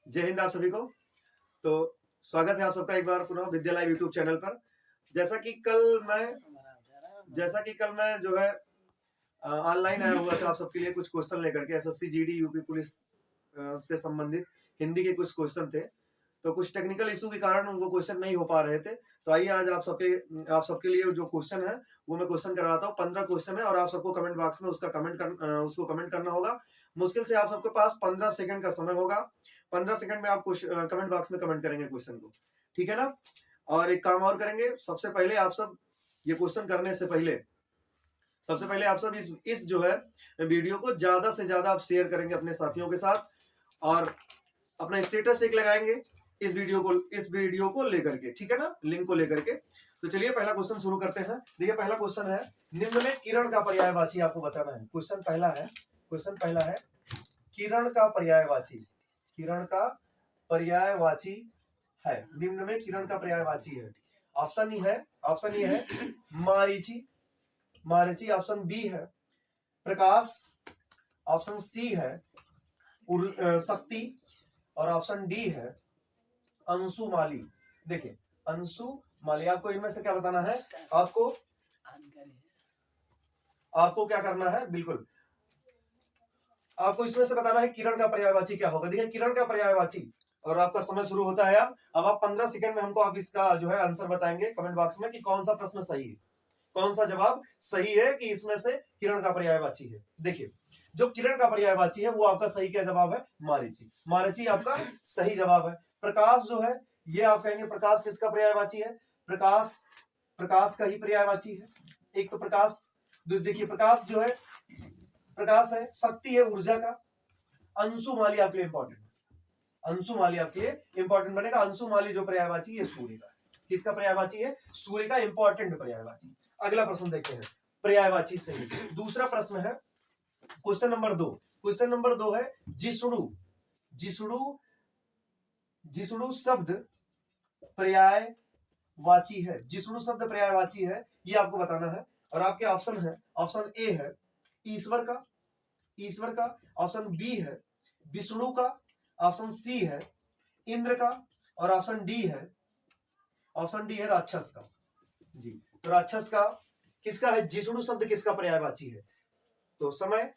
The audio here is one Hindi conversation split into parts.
जय हिंद आप सभी को। तो स्वागत है आप सबका एक बार पुनः विद्या लाइव यूट्यूब चैनल पर। जैसा कि कल मैं जो है ऑनलाइन आया हुआ था आप सबके लिए कुछ क्वेश्चन लेकर के एसएससी जीडी यूपी पुलिस से संबंधित हिंदी के कुछ क्वेश्चन थे। तो कुछ टेक्निकल इशू के कारण वो क्वेश्चन नहीं हो पा रहे थे। तो आइए आज आप सबके लिए जो क्वेश्चन है वो मैं क्वेश्चन करवाता हूँ। 15 क्वेश्चन है और आप सबको कमेंट बॉक्स में उसको कमेंट करना होगा। मुश्किल से आप सबके पास 15 सेकंड का समय होगा। 15 सेकंड में आप कमेंट बॉक्स में कमेंट करेंगे क्वेश्चन को, ठीक है ना। और एक काम और करेंगे, सबसे पहले आप सब ये क्वेश्चन करने से पहले सबसे पहले आप सब इस जो है वीडियो को ज्यादा से ज्यादा आप शेयर करेंगे अपने साथियों के साथ और अपना स्टेटस एक लगाएंगे इस वीडियो को लेकर के, ठीक है ना, लिंक को लेकर के। तो चलिए पहला क्वेश्चन शुरू करते हैं। देखिए पहला क्वेश्चन है, निम्न में किरण का पर्यायवाची आपको बताना है। क्वेश्चन पहला है किरण का पर्यायवाची। किरण का पर्यायवाची है, निम्न में किरण का पर्यायवाची है। ऑप्शन ए है मारीची, ऑप्शन बी है प्रकाश, ऑप्शन सी है शक्ति और ऑप्शन डी है अंशुमाली। देखिए अंशुमाली, आपको इनमें से क्या बताना है, आपको क्या करना है, बिल्कुल आपको इसमें से बताना है किरण का पर्यायवाची क्या होगा। देखिए किरण का पर्यायवाची, और आपका समय शुरू होता है अब आप 15 सेकंड में हमको आप इसका जो है आंसर बताएंगे कमेंट बॉक्स में कि कौन सा प्रश्न सही है, कौन सा जवाब सही है कि इसमें से किरण का पर्यायवाची है। देखिए जो किरण का पर्यायवाची है वो आपका सही क्या जवाब है, मारीची आपका सही जवाब है। प्रकाश जो है ये आप कहेंगे प्रकाश किसका पर्यायवाची है, प्रकाश का ही पर्यायवाची है। एक तो प्रकाश, देखिए प्रकाश जो है प्रकाश है, शक्ति है ऊर्जा का, अंशुमाली आपके लिए इंपॉर्टेंट बनेगा। अंशुमाली जो पर्यायवाची है सूर्य का, किसका पर्यायवाची है, सूर्य का इंपॉर्टेंट पर्यायवाची। अगला प्रश्न देखते हैं पर्यायवाची सही। दूसरा प्रश्न है क्वेश्चन नंबर 2 है जिष्णु शब्द पर्यायवाची है। जिष्णु शब्द पर्यायवाची है, ये आपको बताना है। और आपके ऑप्शन ए है ईश्वर का, ऑप्शन बी है विष्णु का, ऑप्शन सी है इंद्र का और ऑप्शन डी है राक्षस का। जी, तो राक्षस का किसका है, जिष्णु शब्द किसका पर्यायवाची है। तो समय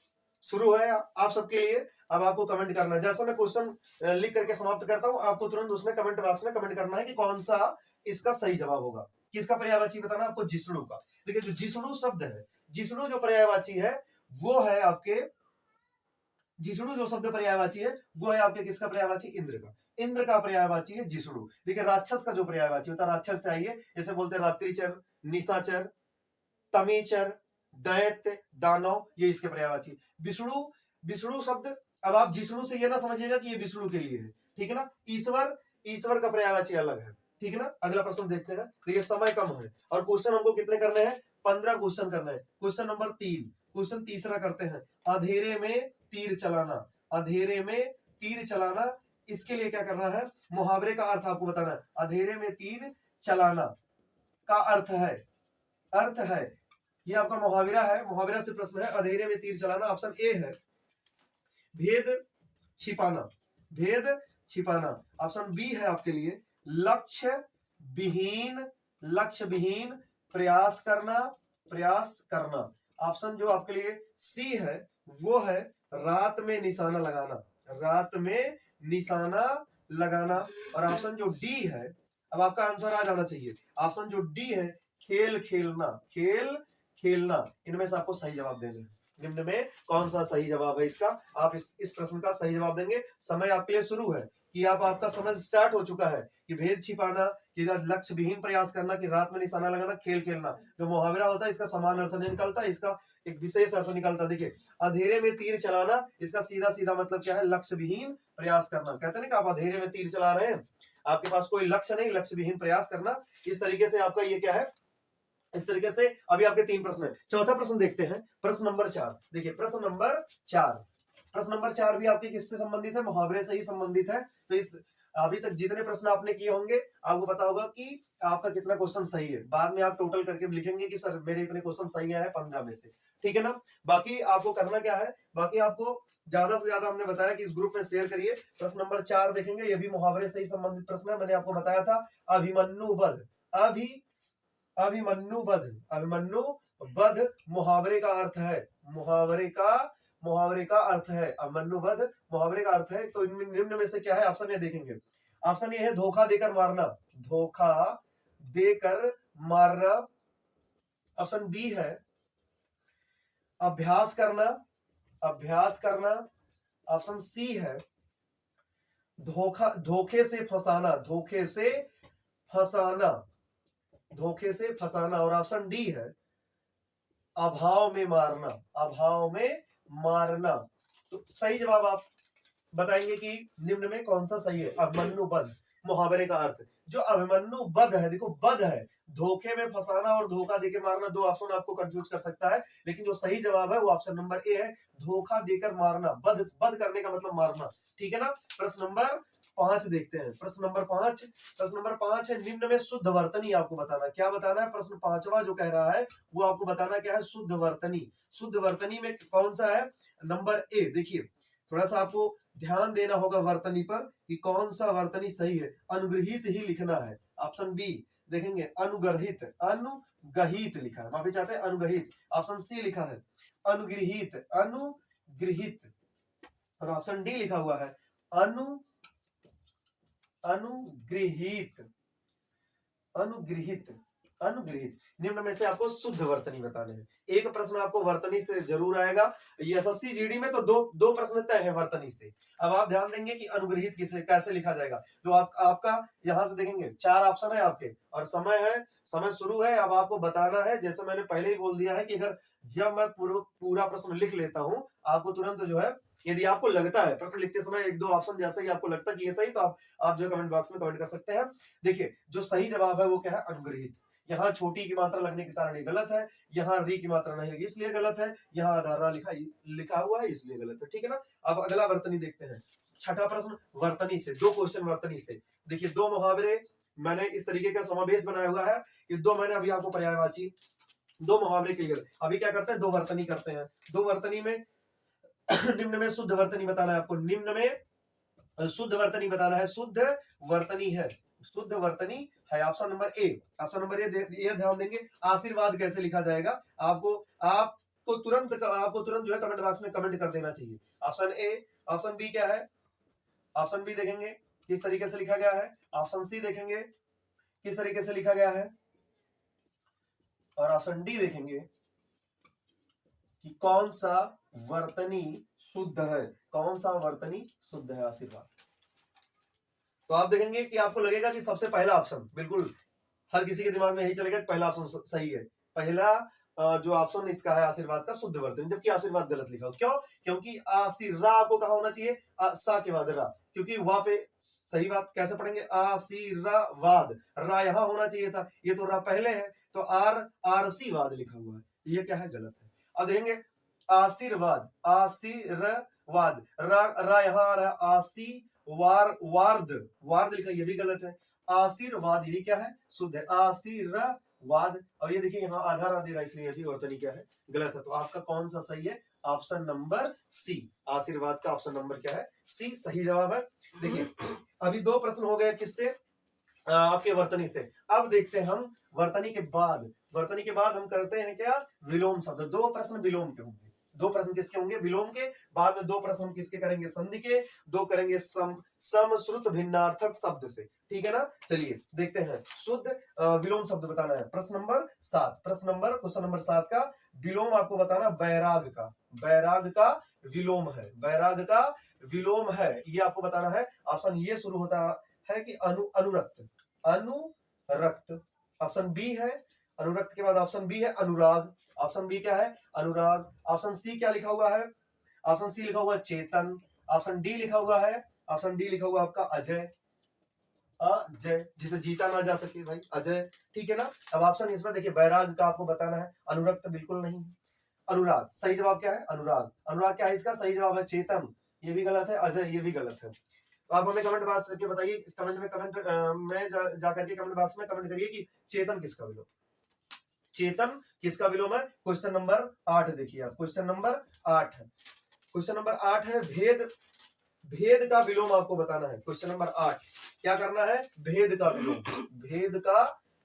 शुरू है आप सबके लिए। अब आपको कमेंट करना है, जैसा मैं क्वेश्चन लिख करके समाप्त करता हूं आपको तुरंत उसमें कमेंट बॉक्स में कमेंट करना है कि कौन सा इसका सही जवाब होगा। किसका पर्यायवाची बताना आपको, जिष्णु का। देखिए जो जिष्णु शब्द है, जिष्णु जो पर्यायवाची है वो है आपके, जिष्णु जो शब्द पर्यायवाची है वो है आपके किसका पर्यायवाची, इंद्र का पर्यायवाची है जिष्णु। देखिए राक्षस का जो पर्यायवाची होता है, राक्षस से आइए जैसे बोलते हैं रात्रिचर, निशाचर, तमीचर, दैत्य, दानव, ये इसके पर्यायवाची। विष्णु शब्द, अब आप जिष्णु से ये ना समझिएगा कि ये विष्णु के लिए है, ठीक है ना। ईश्वर का पर्यायवाची अलग है, ठीक है ना। अगला प्रश्न देखते हैं। देखिए समय कम है और क्वेश्चन हमको कितने करने हैं, 15 क्वेश्चन करने हैं। क्वेश्चन नंबर 3, क्वेश्चन तीसरा करते हैं, अंधेरे में तीर चलाना। इसके लिए क्या करना है, मुहावरे का अर्थ आपको बताना है। अंधेरे में तीर चलाना का अर्थ है ये आपका मुहावरा है, मुहावरा से प्रश्न है, अंधेरे में तीर चलाना। ऑप्शन ए है भेद छिपाना, ऑप्शन बी है आपके लिए लक्ष्य विहीन प्रयास करना, ऑप्शन जो आपके लिए सी है वो है रात में निशाना लगाना और ऑप्शन जो डी है, अब आपका आंसर आ जाना चाहिए, ऑप्शन जो डी है खेल खेलना। इनमें से आपको सही जवाब देना है। निम्न में कौन सा सही जवाब है इसका, आप इस प्रश्न का सही जवाब देंगे। समय आपके लिए शुरू है कि आपका समय स्टार्ट हो चुका है कि भेद छिपाना, कि लक्ष्य विहीन प्रयास करना, कि रात में निशाना लगाना, खेल खेलना। जो मुहावरा होता है इसका समान अर्थ नहीं निकलता, इसका एक विशेष अर्थ निकलता। देखिए अंधेरे में तीर चलाना, इसका सीधा मतलब क्या है, लक्ष्य विहीन प्रयास करना। कहते हैं कि आप अंधेरे में तीर चला रहे हैं, आपके पास कोई लक्ष्य नहीं, लक्ष्य विहीन प्रयास करना। इस तरीके से आपका ये क्या है, इस तरीके से अभी आपके 3 प्रश्न है। चौथा प्रश्न देखते हैं, प्रश्न नंबर 4। देखिए प्रश्न नंबर 4 भी आपके किससे संबंधित है, मुहावरे से ही संबंधित है। तो अभी तक जितने प्रश्न आपने किए होंगे आपको पता होगा कि आपका कितना क्वेश्चन सही है। बाद में आप टोटल करके लिखेंगे कि सर मेरे इतने क्वेश्चन सही आए 15 में से, ठीक है ना। बाकी आपको करना क्या है, बाकी आपको ज्यादा से ज्यादा हमने बताया कि इस ग्रुप में शेयर करिए। प्रश्न नंबर 4 देखेंगे, ये भी मुहावरे से ही संबंधित प्रश्न है। मैंने आपको बताया था अभिमन्यु वध, अभिमन्यु वध, अभिमन्यु वध मुहावरे का अर्थ है, मुहावरे का अर्थ है, अभिमन्यु वध मुहावरे का अर्थ है। तो निम्न में से क्या है, ऑप्शन ए देखेंगे। ऑप्शन ए है धोखा देकर मारना, धोखा देकर मारना। ऑप्शन बी है अभ्यास करना, अभ्यास करना। ऑप्शन सी है धोखे से फंसाना, धोखे से फंसाना, धोखे से फंसाना। और ऑप्शन डी है अभाव में मारना, अभाव में मारना। तो सही जवाब आप बताएंगे कि निम्न में कौन सा सही है। अभिमन्यु वध मुहावरे का अर्थ, जो अभिमन्यु वध है, देखो वध है, धोखे में फंसाना और धोखा देकर मारना, दो ऑप्शन आपको कंफ्यूज कर सकता है, लेकिन जो सही जवाब है वो ऑप्शन नंबर ए है, धोखा देकर मारना। वध करने का मतलब मारना, ठीक है ना। प्रश्न नंबर 5 देखते हैं। प्रश्न नंबर 5 है निम्न में शुद्ध वर्तनी आपको बताना। क्या बताना है, प्रश्न 5वां जो कह रहा है वो आपको बताना क्या है, शुद्ध वर्तनी। शुद्ध वर्तनी में कौन सा है, नंबर ए। देखिए थोड़ा सा आपको ध्यान देना होगा वर्तनी पर कि कौन सा वर्तनी सही है। अनुग्रहित ही लिखना है, ऑप्शन बी देखेंगे अनुग्रहित, अनुगहित लिखा है, माफी चाहते हैं अनुगहित। ऑप्शन सी लिखा है अनुगृहित, अनुगृहित। और ऑप्शन डी लिखा हुआ है अनुगृहित, अनुगृहित, अनुगृहित। निम्न में से आपको शुद्ध वर्तनी बताने हैं। एक प्रश्न आपको वर्तनी से जरूर आएगा, ये एसएससी जीडी में तो दो प्रश्न तय है वर्तनी से। अब आप ध्यान देंगे कि अनुगृहित किसे कैसे लिखा जाएगा। तो आपका यहां से देखेंगे 4 ऑप्शन है आपके, और समय है, समय शुरू है। अब आपको बताना है, जैसे मैंने पहले ही बोल दिया है कि अगर जब मैं पूरा प्रश्न लिख लेता हूं, आपको तुरंत जो है, यदि आपको लगता है प्रश्न लिखते समय 1-2 ऑप्शन जैसा ही आपको लगता है कि ये सही, तो आप जो कमेंट बॉक्स में कमेंट कर सकते हैं। देखिए जो सही जवाब है वो क्या है, अनुग्रहित। यहाँ छोटी की मात्रा लगने के कारण ये गलत है, यहाँ री की मात्रा नहीं लगी इसलिए गलत है, यहाँ आधार लिखा हुआ है इसलिए गलत है, ठीक है ना। अब अगला वर्तनी देखते हैं। छठा प्रश्न वर्तनी से, 2 क्वेश्चन वर्तनी से। देखिए 2 मुहावरे मैंने इस तरीके का समावेश बनाया हुआ है, ये 2 मैंने अभी आपको पर्यायवाची 2 मुहावरे क्लियर। अभी क्या करते हैं, 2 वर्तनी करते हैं। 2 वर्तनी में निम्न में शुद्ध वर्तनी बताना है आपको, निम्न में शुद्ध वर्तनी बताना है। शुद्ध वर्तनी है, शुद्ध वर्तनी है option number A. Option number A ध्यान देंगे। आशीर्वाद कैसे लिखा जाएगा, आपको तुरंत जो है कमेंट बॉक्स में कमेंट कर देना चाहिए। Option A. ऑप्शन बी क्या है, ऑप्शन बी देखेंगे किस तरीके से लिखा गया है। ऑप्शन सी देखेंगे किस तरीके से लिखा गया है, और ऑप्शन डी देखेंगे कि कौन सा वर्तनी शुद्ध है, कौन सा वर्तनी शुद्ध है। आशीर्वाद, तो आप देखेंगे कि आपको लगेगा कि सबसे पहला ऑप्शन, बिल्कुल हर किसी के दिमाग में यही चलेगा कि पहला ऑप्शन सही है। पहला जो ऑप्शन इसका है आशीर्वाद का शुद्ध वर्तनी, जबकि आशीर्वाद गलत लिखा हो। क्यों, क्योंकि आशीर्रा आपको कहा होना चाहिए सा के बाद रा, क्योंकि वहां पे सही बात कैसे पढ़ेंगे, आशीर्वाद, रा यहां होना चाहिए था, ये तो रा पहले है, तो आरसीवाद लिखा हुआ है, ये क्या है, गलत है। अब देखेंगे आशीर्वाद, आशीर्वाद, रा यहां आ रहा है, वार्द लिखा, ये भी गलत है। आशीर्वाद यही क्या है, शुद्ध है, आशीर्वाद। और ये देखिए यहाँ आधा रा दे रहा है, इसलिए भी वर्तनी क्या है, गलत है। तो आपका कौन सा सही है, ऑप्शन नंबर सी। आशीर्वाद का ऑप्शन नंबर क्या है, सी सही जवाब है। देखिए अभी 2 प्रश्न हो गए किससे, आपके वर्तनी से। अब देखते हैं हम वर्तनी के बाद हम करते हैं क्या, विलोम शब्द। 2 प्रश्न विलोम के होंगे, 2 प्रश्न किसके होंगे, विलोम के। बाद में 2 प्रश्न किसके करेंगे, संधि के। 2 करेंगे समश्रुत भिन्नार्थक शब्द से, ठीक है ना। चलिए देखते हैं, शुद्ध विलोम शब्द बताना है। प्रश्न नंबर 7, क्वेश्चन नंबर 7 का विलोम आपको बताना, वैराग का, वैराग का विलोम है, वैराग का विलोम है, ये आपको बताना है। ऑप्शन ये शुरू होता है कि अनुरक्त, अनुरक्त। ऑप्शन बी है अनुरक्त के बाद ऑप्शन बी है अनुराग। ऑप्शन बी क्या है, अनुराग। ऑप्शन सी क्या लिखा हुआ है, ऑप्शन सी लिखा हुआ है चेतन। ऑप्शन डी लिखा हुआ है, ऑप्शन डी लिखा हुआ आपका अजय, अजय, जिसे जीता ना जा सके भाई, अजय, ठीक है ना। अब ऑप्शन इसमें देखिए वैराग का आपको बताना है, अनुरक्त बिल्कुल नहीं, अनुराग। सही जवाब क्या है, अनुराग। अनुराग क्या है इसका सही जवाब है, चेतन, ये भी गलत है, अजय ये भी गलत है। तो आप हमें कमेंट बॉक्स करके बताइए, कमेंट में कमेंट में जा करके कमेंट बॉक्स में कमेंट करिए कि चेतन किसका विलोम, चेतन किसका विलोम है। क्वेश्चन नंबर 8 देखिए आप, क्वेश्चन नंबर 8 है, क्वेश्चन नंबर 8 है भेद, भेद का विलोम आपको बताना है। क्वेश्चन नंबर 8 क्या करना है, भेद का विलोम, भेद का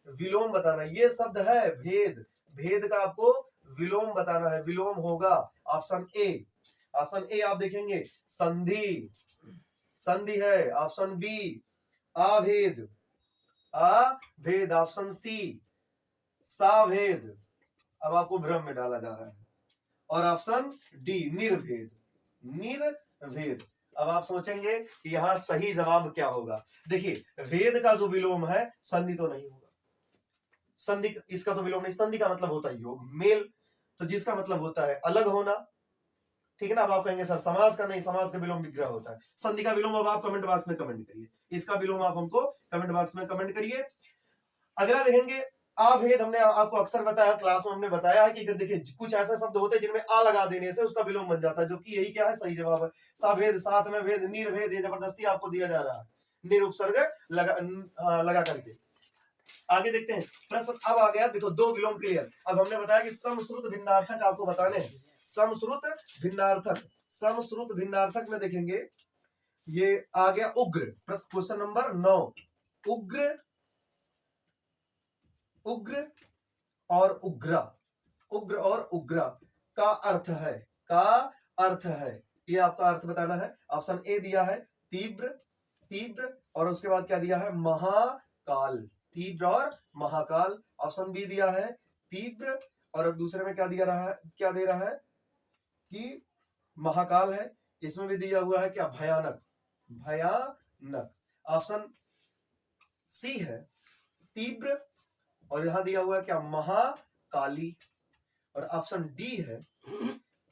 विलोम बताना है। ये शब्द है भेद, भेद का आपको विलोम बताना है। विलोम होगा ऑप्शन ए, ऑप्शन ए आप देखेंगे संधि, संधि है। ऑप्शन बी अभेद, अभेद। ऑप्शन सी साभेद, अब आपको भ्रम में डाला जा रहा है। और ऑप्शन डी निर्भेद, निर्भेद। अब आप सोचेंगे कि यहां सही जवाब क्या होगा। देखिए भेद का जो विलोम है संधि तो नहीं होगा, संधि इसका तो विलोम नहीं, संधि का मतलब होता है योग, मेल, तो जिसका मतलब होता है अलग होना, ठीक है ना। अब आप कहेंगे सर समास का नहीं, समास का विलोम विग्रह होता है। संधि का विलोम अब आप कमेंट बॉक्स में कमेंट करिए, इसका विलोम आप हमको कमेंट बॉक्स में कमेंट करिए। अगला देखेंगे अभेद। हमने आपको अक्सर बताया, क्लास में हमने बताया है कि अगर देखिए कुछ ऐसे शब्द होते हैं जिनमें आ लगा देने से उसका विलोम बन जाता है, जो कि यही क्या है, सही जवाब है। साभेद, साथ में भेद, निर्भेद, ये जबरदस्ती आपको दिया जा रहा है निरुपसर्ग लगा करके। आगे देखते हैं प्रश्न, अब आ गया देखो दो विलोम क्लियर। अब हमने बताया कि समश्रुत भिन्नार्थक आपको बताने हैं, समश्रुत भिन्नार्थक, समश्रुत भिन्नार्थक में देखेंगे ये आ गया उग्र, क्वेश्चन नंबर 9, उग्र, उग्र और उग्रा, उग्र और उग्रा का अर्थ है, का अर्थ है, ये आपका अर्थ बताना है। ऑप्शन ए दिया है तीव्र, तीव्र, और उसके बाद क्या दिया है महाकाल, तीव्र और महाकाल। ऑप्शन बी दिया है तीव्र, और अब दूसरे में क्या दिया रहा है, क्या दे रहा है कि महाकाल है। इसमें भी दिया हुआ है क्या भयानक, भयानक। ऑप्शन सी है तीव्र, और यहां दिया हुआ है क्या महाकाली, और ऑप्शन डी है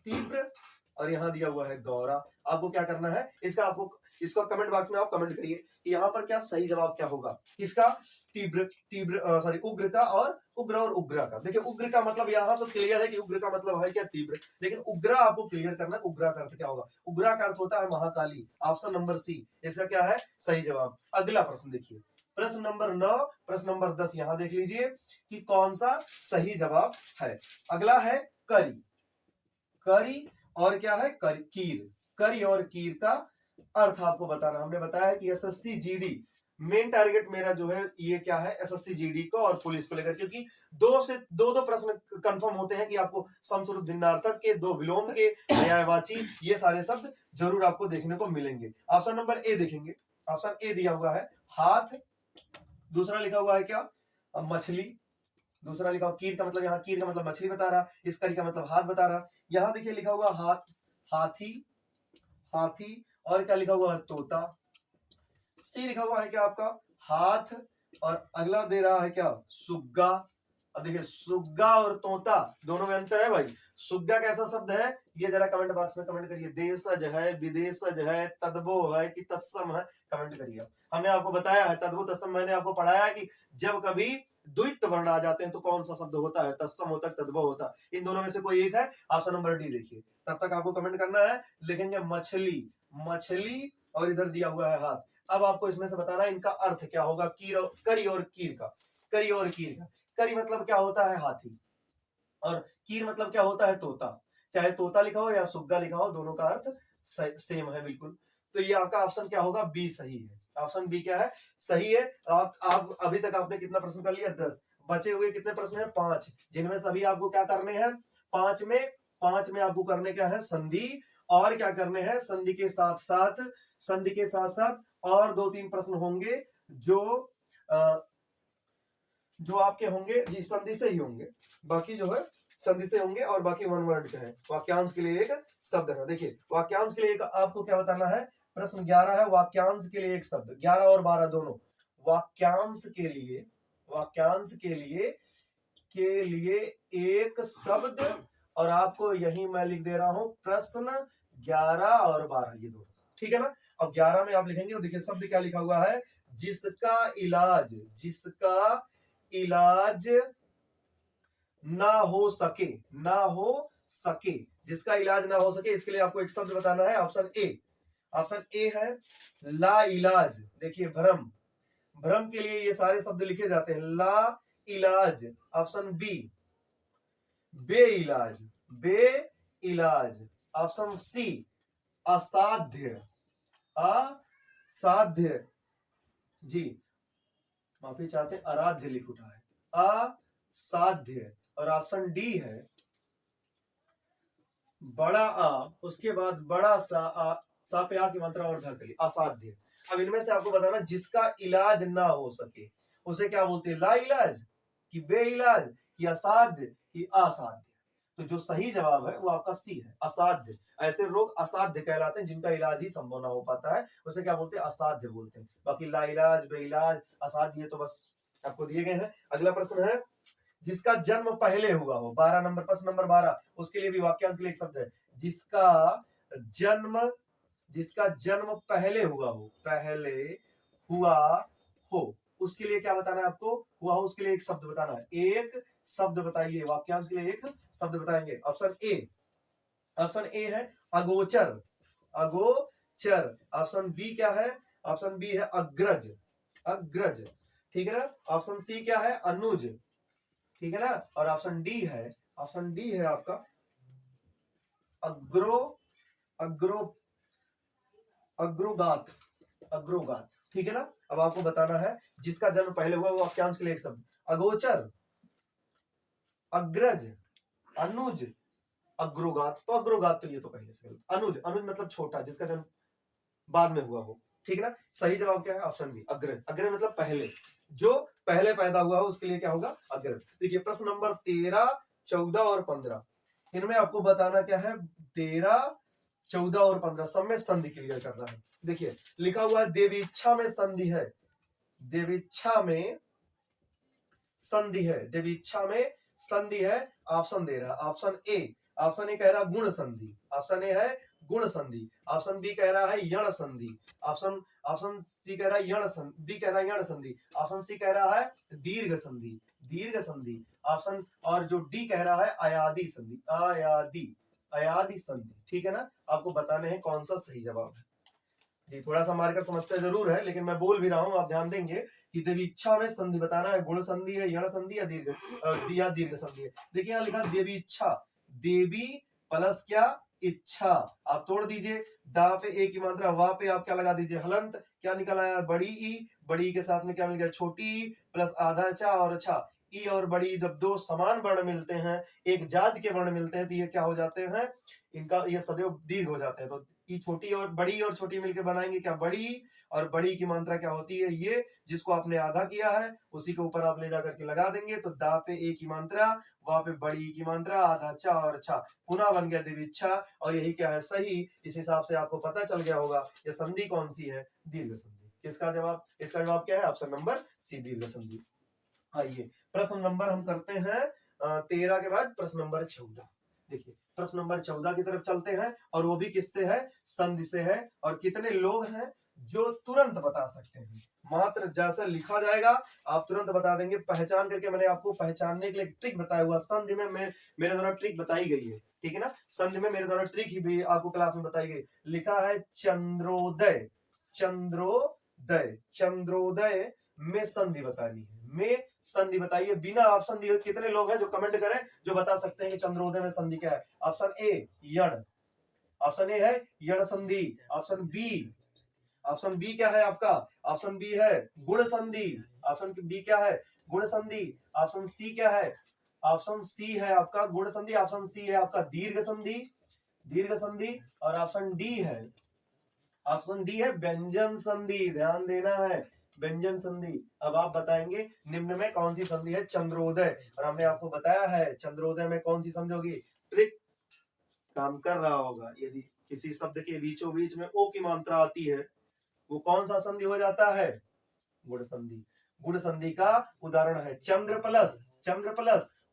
तीव्र, और यहां दिया हुआ है गौरा। आपको क्या करना है, इसका आपको इसको कमेंट बॉक्स में आप कमेंट करिए कि यहाँ पर क्या सही जवाब क्या होगा, किसका, तीव्र, तीव्र सॉरी उग्र का, और उग्र और उग्रा का। देखिए उग्र का मतलब यहाँ तो क्लियर है कि उग्र का मतलब है क्या तीव्र, लेकिन उग्रा आपको क्लियर करना है, उग्रा का अर्थ क्या होगा। उग्रा का अर्थ होता है महाकाली, ऑप्शन नंबर सी इसका क्या है सही जवाब। अगला प्रश्न देखिए, प्रश्न नंबर 9, प्रश्न नंबर 10, यहां देख लीजिए कि कौन सा सही जवाब है। अगला है करी, करी और क्या है कीर, करी और कीर का अर्थ आपको बताना। हमने बताया है कि एसएससी जीडी मेन टारगेट मेरा जो है ये क्या है, एसएससी जीडी को और पुलिस को लेकर, क्योंकि दो प्रश्न कंफर्म होते हैं कि आपको समश्रुत भिन्नार्थक के, दो विलोम के, पर्यायवाची, ये सारे शब्द जरूर आपको देखने को मिलेंगे। ऑप्शन नंबर ए देखेंगे, ऑप्शन ए दिया हुआ है हाथ, दूसरा लिखा हुआ है क्या मछली, दूसरा लिखा हुआ कीर का मतलब, यहाँ कीर का मतलब मछली बता रहा, इस करी का मतलब हाथ बता रहा। यहाँ देखिए लिखा हुआ हाथ, हाथी, हाथी, और क्या लिखा हुआ है तोता। सी लिखा हुआ है क्या आपका हाथ, और अगला दे रहा है क्या सुग्गा। अब देखिए सुग्गा और तोता दोनों में अंतर है भाई। सुग्गा कैसा शब्द है ये जरा कमेंट बॉक्स में कमेंट करिए, देशज है, विदेशज है, तद्भव है कि तत्सम है, कमेंट करिए। हमने आपको बताया है तद्भव तत्सम, मैंने आपको पढ़ाया है कि जब कभी द्वित्व वर्ण आ जाते हैं तो कौन सा शब्द होता है, तत्सम होता है, तद्भव होता है। इन दोनों में से कोई एक है, ऑप्शन नंबर डी देखिए। तब तक आपको कमेंट करना है, लिखेंगे मछली, मछली, और इधर दिया हुआ है हाथ। अब आपको इसमें से बताना है इनका अर्थ क्या होगा, करी और कीर का, करी और कीर का। करी मतलब क्या होता है हाथी, और कीर मतलब क्या होता है तोता। चाहे तोता लिखा हो या सुग्गा लिखा हो, दोनों का अर्थ सेम है बिल्कुल। तो ये आपका ऑप्शन क्या होगा, बी सही है। ऑप्शन बी क्या है सही है। आप अभी तक आपने कितना प्रश्न कर लिया 10, बचे हुए कितने प्रश्न हैं 5, जिनमें सभी आपको क्या करने हैं, 5 में आपको करने क्या है संधि, और क्या करने हैं संधि के साथ साथ, संधि के साथ साथ और 2-3 प्रश्न होंगे जो आपके होंगे जी संधि से ही होंगे, बाकी जो है संधि से होंगे, और बाकी वन वर्ड के हैं। वाक्यांश के लिए एक शब्द है। देखिए वाक्यांश के लिए एक आपको क्या बताना है, प्रश्न 11 है, वाक्यांश के लिए एक शब्द, 11 और 12 दोनों वाक्यांश के लिए, वाक्यांश के लिए एक शब्द, और आपको यही मैं लिख दे रहा हूं प्रश्न 11 और 12 ये दोनों, ठीक है ना। अब 11 में आप लिखेंगे, और देखिए शब्द क्या लिखा हुआ है, जिसका इलाज, जिसका इलाज ना हो सके, ना हो सके, जिसका इलाज ना हो सके, इसके लिए आपको एक शब्द बताना है। ऑप्शन ए, ऑप्शन ए है ला इलाज। देखिए भ्रम, भ्रम के लिए ये सारे शब्द लिखे जाते हैं। ला इलाज। ऑप्शन बी बे इलाज, बे इलाज। ऑप्शन सी असाध्य, असाध्य। जी माफी चाहते हैं, आराध्य लिख उठा है, असाध्य। और ऑप्शन डी है बड़ा आ, उसके बाद बड़ा सा आ, सा पे आ की मात्रा और धा करी, असाध्य। अब इनमें से आपको बताना जिसका इलाज ना हो सके उसे क्या बोलते हैं, ला इलाज कि बे इलाज कि असाध्य कि असाध्य। तो जो सही जवाब है वो आपका सी है, असाध्य। ऐसे रोग असाध्य कहलाते हैं जिनका इलाज ही संभव ना हो पाता है, उसे क्या बोलते हैं, असाध्य बोलते हैं। बाकी ला इलाज, बे इलाज, असाध्य तो बस आपको दिए गए हैं। अगला प्रश्न है जिसका जन्म पहले हुआ हो, 12 नंबर, प्रश्न नंबर 12, उसके लिए भी वाक्यांश के लिए एक शब्द है, जन्म जिसका जन्म पहले हुआ हो, पहले हुआ हो, उसके लिए क्या बताना है आपको, हुआ हो उसके लिए एक शब्द बताना है। एक शब्द बताइए, वाक्यांश के लिए एक शब्द बताएंगे। ऑप्शन ए है अगोचर, अगोचर। ऑप्शन बी क्या है, ऑप्शन बी है अग्रज, अग्रज, ठीक है ना। ऑप्शन सी क्या है, अनुज, ठीक है ना। और ऑप्शन डी है आपका अग्रो अग्रो अग्रोगात, अग्रोगात, ठीक है ना। अब आपको बताना है जिसका जन्म पहले हुआ वो वाक्यांश के लिए एक शब्द, अगोचर, अग्रज, अनुज, अग्रोगात। तो अग्रोगात तो ये तो पहले से, अनुज, अनुज मतलब छोटा, जिसका जन्म बाद में हुआ हो, ठीक है ना। सही जवाब क्या है, ऑप्शन बी अग्रज। अग्रज मतलब पहले, जो पहले पैदा हुआ हो उसके लिए क्या होगा, अग्रज। देखिए प्रश्न नंबर 13, 14 और 15, इनमें आपको बताना क्या है, 13, 14 और 15 सब में संधि क्लियर करना है। देखिए लिखा हुआ है देवीच्छा में संधि है, देवीच्छा में संधि है, देवीच्छा में संधि है। ऑप्शन दे रहा, ऑप्शन ए कह रहा गुण संधि, ऑप्शन ए है गुण संधि। ऑप्शन बी कह रहा है यण संधि, ऑप्शन ऑप्शन सी कह रहा है यण संधि, बी कह रहा है यण संधि। ऑप्शन सी कह रहा है दीर्घ संधि, दीर्घ संधि। ऑप्शन और जो डी कह रहा है अयादि संधि, अयादि, अयादि संधि, ठीक है ना। आपको बताने हैं कौन सा सही जवाब है। जी थोड़ा सा मार्कर समस्या जरूर है, लेकिन मैं बोल भी रहा हूं, आप ध्यान देंगे कि देवी इच्छा में संधि बताना है, गुण संधि है, यण संधि या दीर्घ संधि है। देखिए यहाँ लिखा देवी इच्छा, देवी प्लस क्या, इच्छा। आप तोड़ दीजिए, दा पे ए की मात्रा, वा पे आप क्या लगा दीजिए, हलंत, क्या निकल आया, बड़ी ई, बड़ी के साथ में क्या मिल गया, छोटी ई प्लस आधा चा और अच्छा। ई और बड़ी जब दो समान वर्ण मिलते हैं, एक जात के वर्ण मिलते हैं, तो ये क्या हो जाते हैं, इनका ये सदैव दीर्घ हो जाते हैं। तो ई छोटी और छोटी मिलकर बनाएंगे क्या, बड़ी, और बड़ी की मात्रा क्या होती है, ये जिसको आपने आधा किया है उसी के ऊपर आप ले जाकर के लगा देंगे, तो दा पे ए की मात्रा, वहां पे बड़ी की मात्रा, आधा चा और अच्छा, पुनः बन गया देवीच्छा। और यही क्या है सही, इस हिसाब से आपको पता चल गया होगा ये संधि कौन सी है, दीर्घ संधि। इसका जवाब क्या है, ऑप्शन नंबर सी, दीर्घ संधि। आइए प्रश्न नंबर हम करते हैं 13 के बाद प्रश्न नंबर 14। देखिए प्रश्न नंबर 14 की तरफ चलते हैं, और वो भी किससे है, संधि से है। और कितने लोग हैं जो तुरंत बता सकते हैं, मात्र जैसा लिखा जाएगा आप तुरंत बता देंगे, पहचान करके। मैंने आपको पहचानने के लिए ट्रिक बताया हुआ, संधि में मेरे द्वारा ट्रिक बताई गई है, ठीक है ना। संधि में मेरे द्वारा ट्रिक ही भी आपको क्लास में बताई गई। लिखा है चंद्रोदय, चंद्रोदय, चंद्रोदय में संधि बतानी है, में संधि बताइए, बिना ऑप्शन दिए। कितने लोग हैं जो कमेंट करें, जो बता सकते हैं कि चंद्रोदय में संधि क्या है। ऑप्शन ए यण, ऑप्शन ए है यण संधि। ऑप्शन बी क्या है आपका, ऑप्शन बी है गुण संधि। ऑप्शन बी क्या है, गुण संधि। ऑप्शन सी क्या है, ऑप्शन सी है आपका गुण संधि। ऑप्शन सी है आपका दीर्घ संधि, दीर्घ संधि। और ऑप्शन डी है व्यंजन संधि, ध्यान देना है, व्यंजन संधि। अब आप बताएंगे निम्न में कौन सी संधि है, चंद्रोदय। और हमने आपको बताया है चंद्रोदय में कौन सी संधि होगी, ट्रिक काम कर रहा होगा। यदि किसी शब्द के बीचों बीच में ओ की मात्रा आती है, वो कौन सा संधि हो जाता है, गुण संधि। गुण संधि का उदाहरण है चंद्र प्लस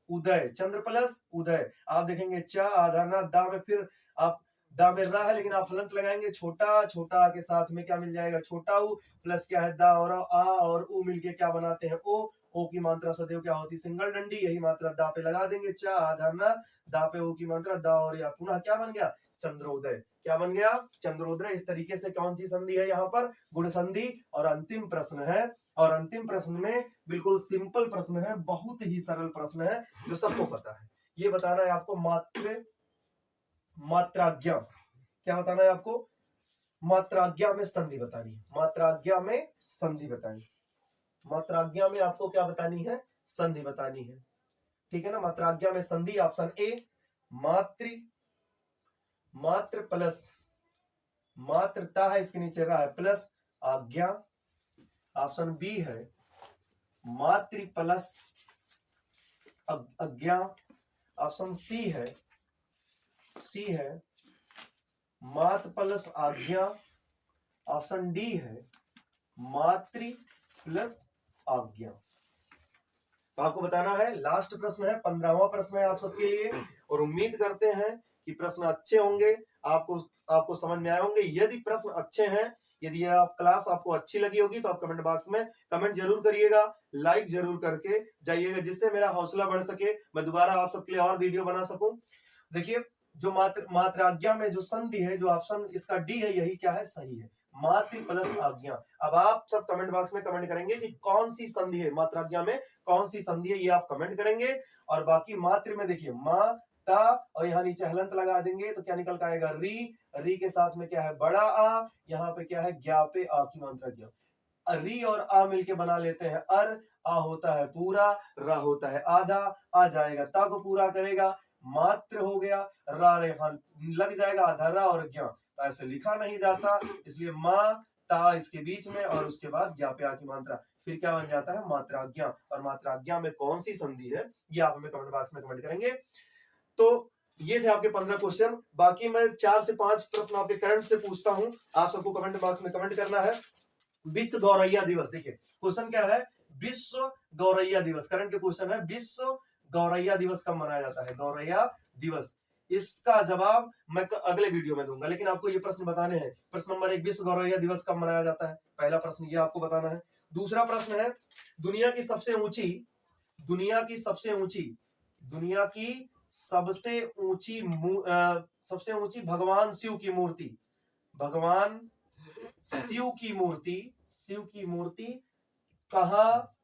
उदय, चंद्र प्लस उदय। आप देखेंगे चा आधा ना दा में, फिर आप दा में रा है लेकिन आप हलंत लगाएंगे, छोटा छोटा के साथ में क्या मिल जाएगा, छोटा ऊ प्लस क्या है दा और आ और ऊ मिलके क्या बनाते हैं, ओ की मात्रा सदैव क्या होती है, सिंगल डंडी। यही मात्रा दा पे लगा देंगे, चा आधा ना, दा पे ओ की मात्रा दा और या, पुनः क्या बन गया चंद्रोदय। क्या बन गया? चंद्रोदय। इस तरीके से कौन सी संधि है यहाँ पर? गुण संधि। और अंतिम प्रश्न है, और अंतिम प्रश्न में बिल्कुल सिंपल प्रश्न है, बहुत ही सरल प्रश्न है जो सबको पता है। ये बताना है आपको मात्राज्ञा। क्या बताना है आपको? मात्राज्ञा में संधि बतानी है। मात्राज्ञा में संधि बतानी। मात्राज्ञा में आपको क्या बतानी है? संधि बतानी है। ठीक है ना? मात्राज्ञा में संधि ऑप्शन ए मात्र प्लस मात्रता है, इसके नीचे रहा है प्लस आज्ञा। ऑप्शन बी है मातृ प्लस अज्ञा। ऑप्शन सी है मात प्लस आज्ञा। ऑप्शन डी है मातृ प्लस आज्ञा। तो आपको बताना है। लास्ट प्रश्न है, 15वां प्रश्न है आप सबके लिए, और उम्मीद करते हैं कि प्रश्न अच्छे होंगे, आपको समझ में आए होंगे। यदि प्रश्न अच्छे हैं, यदि आप क्लास आपको अच्छी लगी होगी तो आप कमेंट बॉक्स में कमेंट जरूर करिएगा, लाइक जरूर करके जाइएगा, जिससे मेरा हौसला बढ़ सके, मैं दोबारा आप सबके लिए और वीडियो बना सकूं। देखिए, जो मात्राज्ञा में जो संधि है, जो ऑप्शन इसका डी है, यही क्या है? सही है, मातृ प्लस आज्ञा। अब आप सब कमेंट बॉक्स में कमेंट करेंगे कि कौन सी संधि है, मात्राज्ञा में कौन सी संधि है, ये आप कमेंट करेंगे। और बाकी मातृ में देखिए माँ ता, और यहाँ नीचे हलंत लगा देंगे तो क्या निकल का आएगा? री के साथ में क्या है? बड़ा आ। यहाँ पे क्या है? ज्ञा पे आ की मात्रा ज्ञा। री और आ मिलके बना लेते हैं अर। आ होता है पूरा, रा होता है आधा, आ जाएगा ता को पूरा करेगा, मात्र हो गया, रा रेखा लग जाएगा आधा रा और ज्ञा। तो ऐसे लिखा नहीं जाता, इसलिए माँ ता इसके बीच में और उसके बाद ज्ञा पे आ की मात्रा, फिर क्या बन जाता है? मात्राज्ञा। और मात्राज्ञा में कौन सी संधि है, ये आप हमें कमेंट बॉक्स में कमेंट करेंगे। तो ये थे आपके 15 क्वेश्चन। बाकी मैं 4 से 5 प्रश्न आपके करंट से पूछता हूं, आप सबको कमेंट बॉक्स में कमेंट करना है। विश्व गौरैया दिवस, देखिए क्वेश्चन क्या है? विश्व गौरैया दिवस। करंट के क्वेश्चन है, विश्व गौरैया दिवस कब मनाया जाता है? गौरैया दिवस। इसका जवाब मैं अगले वीडियो में दूंगा, लेकिन आपको ये प्रश्न बताने हैं। प्रश्न नंबर 1, विश्व गौरैया दिवस कब मनाया जाता है? पहला प्रश्न ये आपको बताना है। दूसरा प्रश्न है, दुनिया की सबसे ऊंची भगवान शिव की मूर्ति कहाँ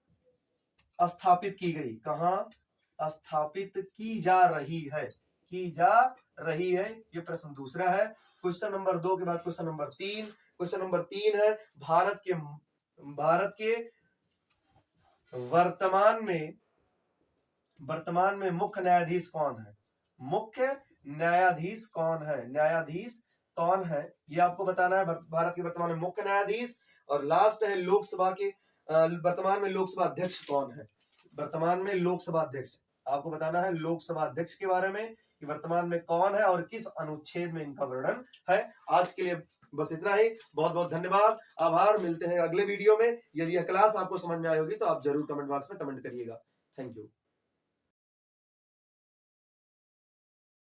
स्थापित की गई? कहाँ स्थापित की जा रही है? ये प्रश्न दूसरा है। क्वेश्चन नंबर 2 के बाद क्वेश्चन नंबर 3। क्वेश्चन नंबर 3 है, भारत के वर्तमान में मुख्य न्यायाधीश कौन है? न्यायाधीश कौन है, ये आपको बताना है। भारत के वर्तमान में मुख्य न्यायाधीश। और लास्ट है लोकसभा के वर्तमान में लोकसभा अध्यक्ष कौन है? वर्तमान में लोकसभा अध्यक्ष आपको बताना है। लोकसभा अध्यक्ष के बारे में कि वर्तमान में कौन है और किस अनुच्छेद में इनका वर्णन है। आज के लिए बस इतना ही। बहुत बहुत धन्यवाद, आभार। मिलते हैं अगले वीडियो में। यदि यह क्लास आपको समझ में आई होगी तो आप जरूर कमेंट बॉक्स में कमेंट करिएगा। Thank you.